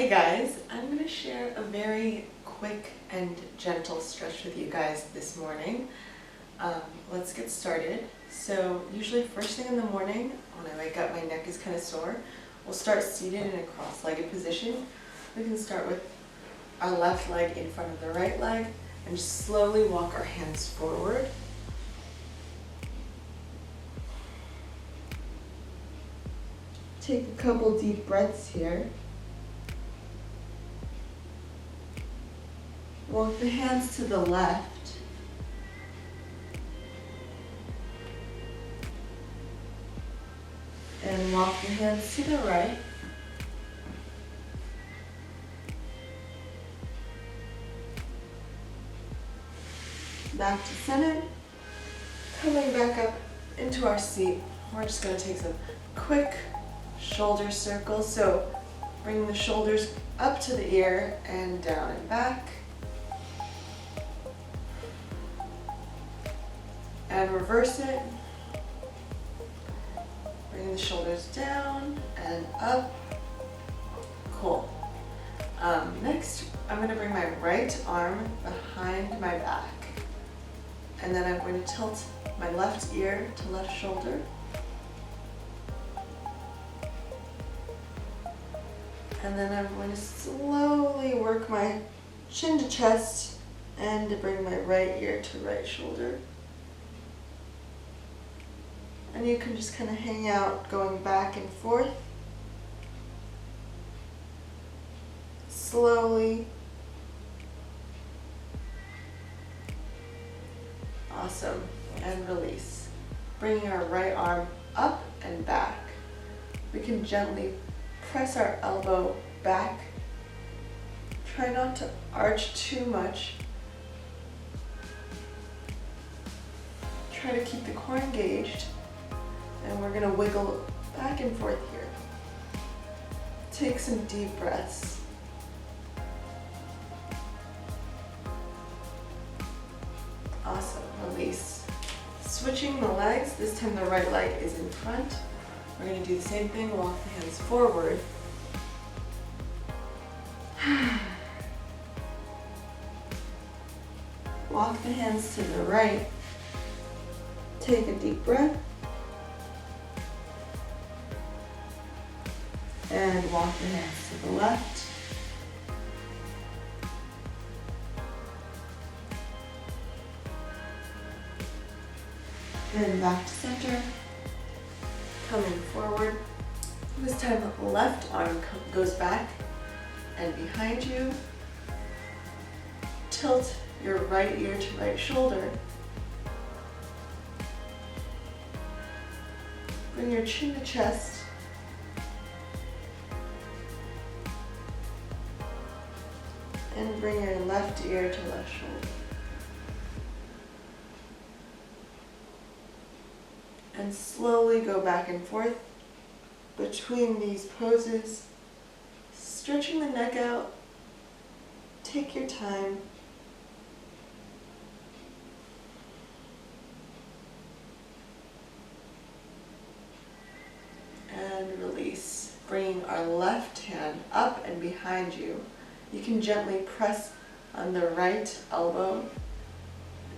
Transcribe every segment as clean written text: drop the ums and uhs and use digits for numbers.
Hey guys, I'm going to share a very quick and gentle stretch with you guys this morning. Let's get started. So usually first thing in the morning when I wake up, my neck is kind of sore. We'll start seated in a cross-legged position. We can start with our left leg in front of the right leg and just slowly walk our hands forward. Take a couple deep breaths here. Walk the hands to the left. And walk the hands to the right. Back to center. Coming back up into our seat. We're just going to take some quick shoulder circles. So bring the shoulders up to the ear and down and back. And reverse it. Bring the shoulders down and up. Cool. Next, I'm going to bring my right arm behind my back. And then I'm going to tilt my left ear to left shoulder. And then I'm going to slowly work my chin to chest and to bring my right ear to right shoulder. And you can just kind of hang out going back and forth. Slowly. Awesome. And release. Bringing our right arm up and back. We can gently press our elbow back. Try not to arch too much. Try to keep the core engaged. And we're going to wiggle back and forth here. Take some deep breaths. Awesome. Release. Switching the legs. This time the right leg is in front. We're going to do the same thing. Walk the hands forward. Walk the hands to the right. Take a deep breath. And walk the hands to the left. Then back to center. Coming forward. This time the left arm goes back and behind you. Tilt your right ear to right shoulder. Bring your chin to chest. And bring your left ear to left shoulder. And slowly go back and forth between these poses, stretching the neck out. Take your time. And release. Bringing our left hand up and behind you. You can gently press on the right elbow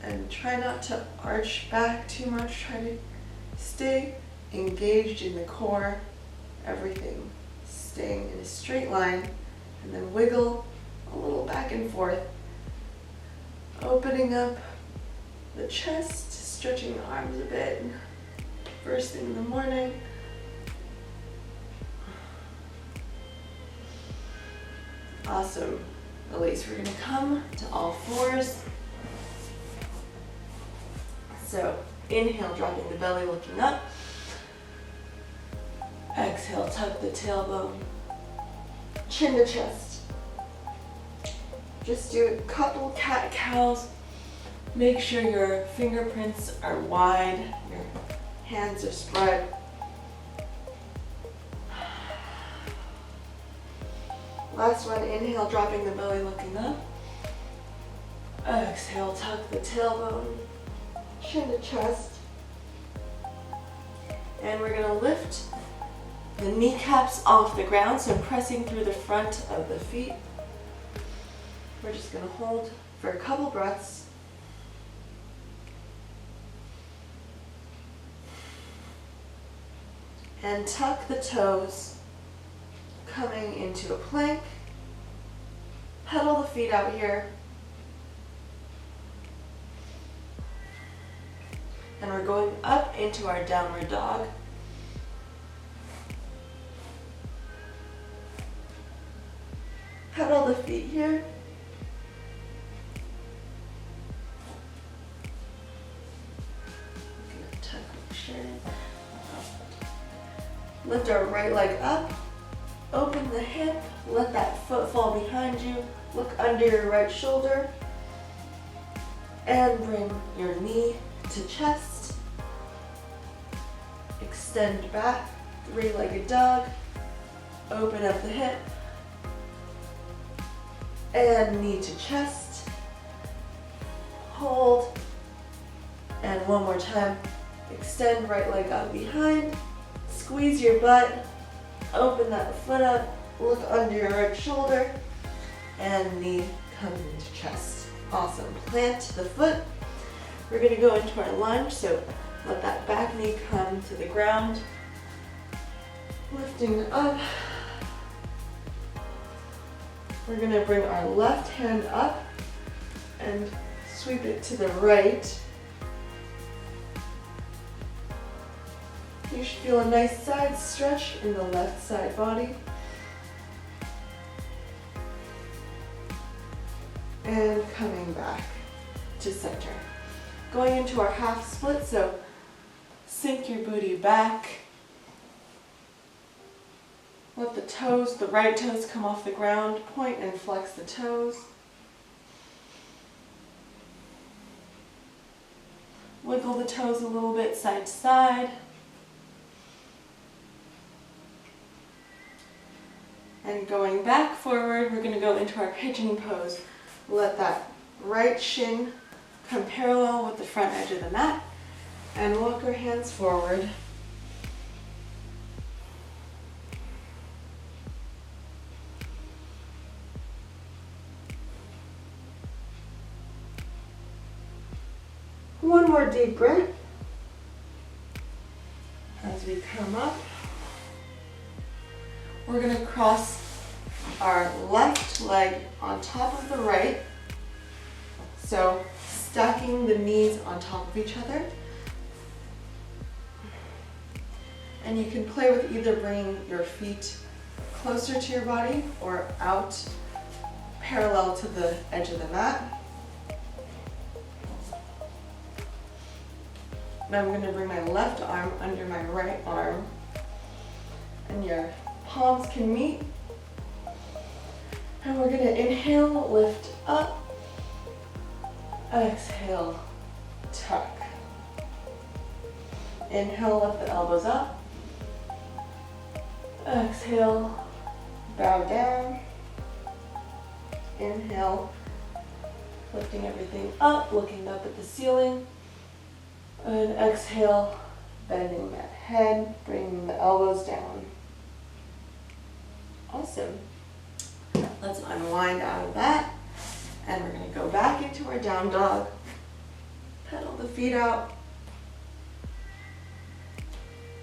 and try not to arch back too much. Try to stay engaged in the core, everything staying in a straight line, and then wiggle a little back and forth, opening up the chest, stretching the arms a bit, first thing in the morning. Awesome. Release. We're going to come to all fours. So inhale, dropping the belly, looking up. Exhale, tuck the tailbone. Chin to chest. Just do a couple cat-cows. Make sure your fingerprints are wide, your hands are spread. Last one, inhale, dropping the belly, looking up. Exhale, tuck the tailbone, chin to chest. And we're going to lift the kneecaps off the ground, so pressing through the front of the feet. We're just going to hold for a couple breaths. And tuck the toes, coming into a plank. Pedal the feet out here. And we're going up into our downward dog. Pedal the feet here. Tuck the shirt. Lift our right leg up. Open the hip. Let that foot fall behind you. Look under your right shoulder. And bring your knee to chest. Extend back. Three-legged dog. Open up the hip. And knee to chest. Hold. And one more time. Extend right leg out behind. Squeeze your butt. Open that foot up. Look under your right shoulder. And knee comes into chest. Awesome. Plant the foot. We're going to go into our lunge. So let that back knee come to the ground. Lifting up. We're going to bring our left hand up and sweep it to the right. You should feel a nice side stretch in the left side body. And coming back to center. Going into our half split, so sink your booty back. Let the toes, the right toes come off the ground. Point and flex the toes. Wiggle the toes a little bit side to side. And going back forward, we're going to go into our pigeon pose. Let that right shin come parallel with the front edge of the mat. And walk our hands forward. One more deep breath as we come up. We're going to cross our left leg on top of the right. So stacking the knees on top of each other. And you can play with either bringing your feet closer to your body or out parallel to the edge of the mat. Now I'm going to bring my left arm under my right arm, and your palms can meet. And we're going to inhale, lift up, exhale, tuck. Inhale, lift the elbows up. Exhale, bow down. Inhale, lifting everything up, looking up at the ceiling. And exhale, bending that head, bringing the elbows down. Awesome. Let's unwind out of that. And we're going to go back into our down dog. Pedal the feet out.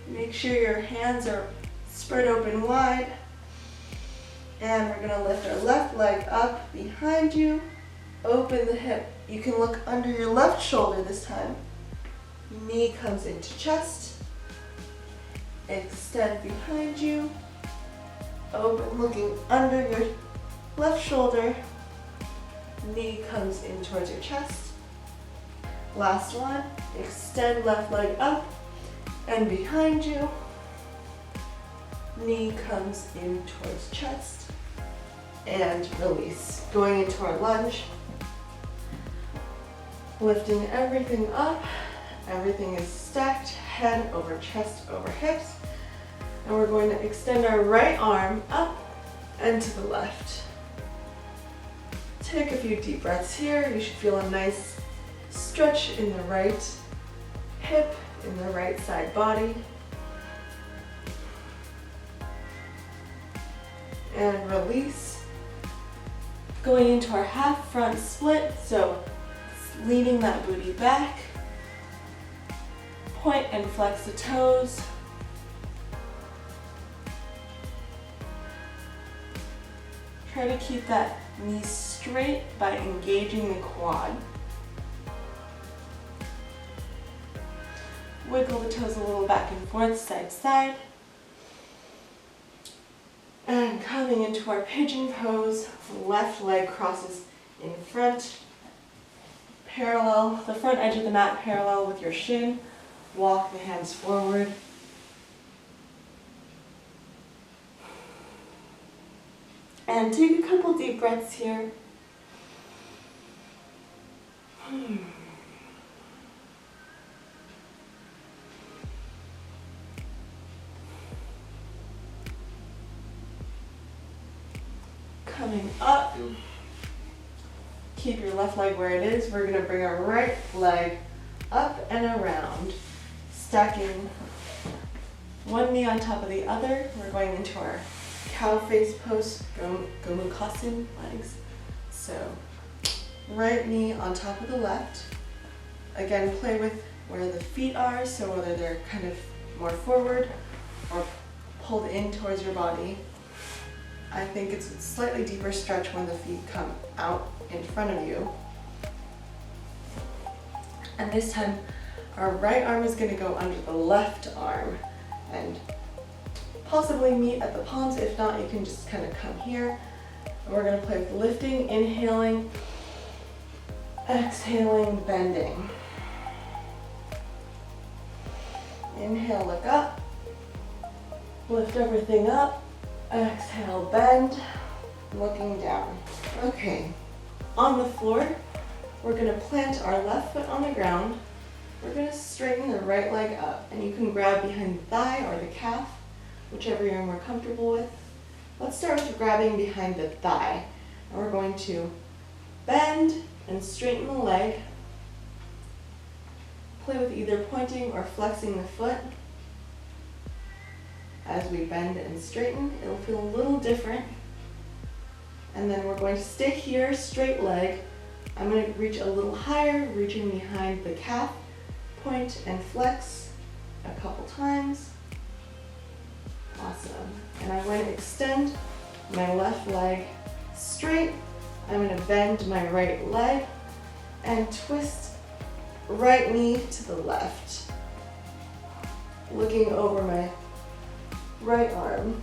Make sure your hands are spread open wide. And we're going to lift our left leg up behind you. Open the hip. You can look under your left shoulder this time. Knee comes into chest. Extend behind you. Open, looking under your left shoulder. Knee comes in towards your chest. Last one. Extend left leg up and behind you. Knee comes in towards chest. And release. Going into our lunge. Lifting everything up. Everything is stacked, head over chest over hips. And we're going to extend our right arm up and to the left. Take a few deep breaths here. You should feel a nice stretch in the right hip, in the right side body. and release. Going into our half front split, so leaning that booty back. Point and flex the toes. Try to keep that knee straight by engaging the quad. Wiggle the toes a little back and forth, side to side. And coming into our pigeon pose, left leg crosses in front, parallel, the front edge of the mat parallel with your shin. Walk the hands forward. And take a couple deep breaths here. Coming up. Keep your left leg where it is. We're going to bring our right leg up and around, stacking one knee on top of the other. We're going into our cow face pose, Gomukasin legs. So right knee on top of the left. Again, play with where the feet are, so whether they're kind of more forward or pulled in towards your body. I think it's a slightly deeper stretch when the feet come out in front of you. And this time, our right arm is going to go under the left arm and possibly meet at the palms. If not, you can just kind of come here. And we're going to play with lifting, inhaling, exhaling, bending. Inhale, look up. Lift everything up. Exhale, bend. Looking down. Okay. On the floor, we're going to plant our left foot on the ground. We're going to straighten the right leg up, and you can grab behind the thigh or the calf, whichever you're more comfortable with. Let's start with grabbing behind the thigh. And we're going to bend and straighten the leg. Play with either pointing or flexing the foot. As we bend and straighten, it'll feel a little different. And then we're going to stay here, straight leg. I'm going to reach a little higher, reaching behind the calf, point and flex a couple times. Awesome. And I'm going to extend my left leg straight. I'm going to bend my right leg and twist right knee to the left. Looking over my right arm.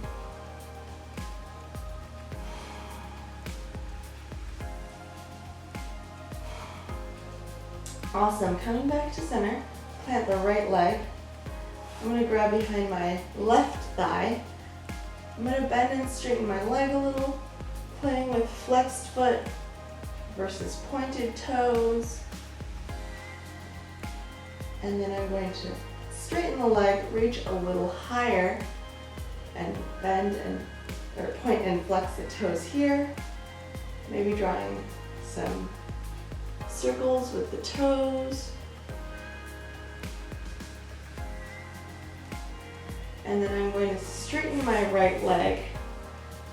Awesome. Coming back to center, plant the right leg. I'm going to grab behind my left thigh. I'm going to bend and straighten my leg a little, playing with flexed foot versus pointed toes. And then I'm going to straighten the leg, reach a little higher, and bend and or point and flex the toes here. Maybe drawing some circles with the toes. And then I'm going to straighten my right leg,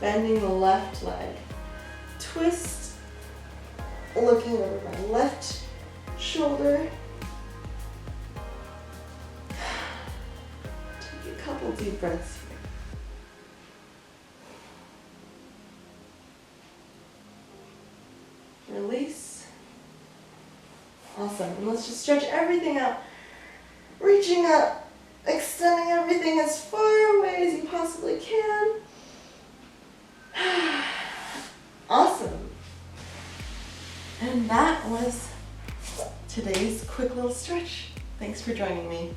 bending the left leg. Twist, looking over my left shoulder. Take a couple deep breaths here. Release. Awesome. And let's just stretch everything out. Reaching up, extending everything as far away as you possibly can. Awesome. And that was today's quick little stretch. Thanks for joining me.